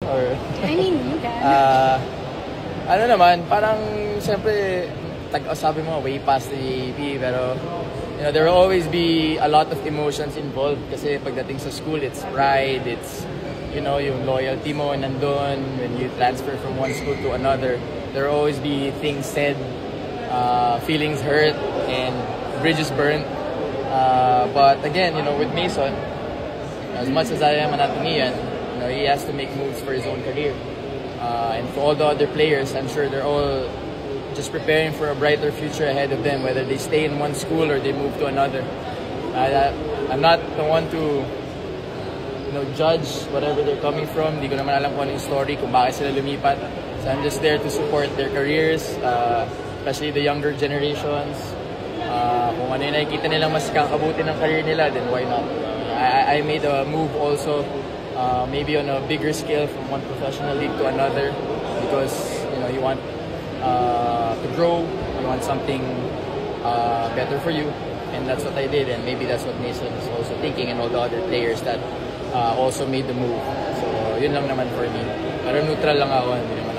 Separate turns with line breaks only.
Or,
I mean, you can.
ano naman, parang siyempre, sabi mo, way past the AAP, pero you know, there will always be a lot of emotions involved kasi pagdating sa school, it's pride, it's, you know, yung loyalty mo nandun, when you transfer from one school to another, there will always be things said, feelings hurt, and bridges burnt. But again, you know, with Mason, as much as I am an Atenean, you know, he has to make moves for his own career. And for all the other players, I'm sure they're all just preparing for a brighter future ahead of them, whether they stay in one school or they move to another. I'm not the one to, you know, judge whatever they're coming from. Hindi ko naman alam kung ano yung story, kung bakit sila lumipat. So I'm just there to support their careers, especially the younger generations. Kung ano yung nakikita nilang mas kakabuti ng career nila, then why not? I made a move also, maybe on a bigger scale from one professional league to another, because you know you want to grow, you want something better for you, and that's what I did, and maybe that's what Mason is also thinking, and all the other players that also made the move. So yun lang naman for me. Pero neutral lang ako, hindi naman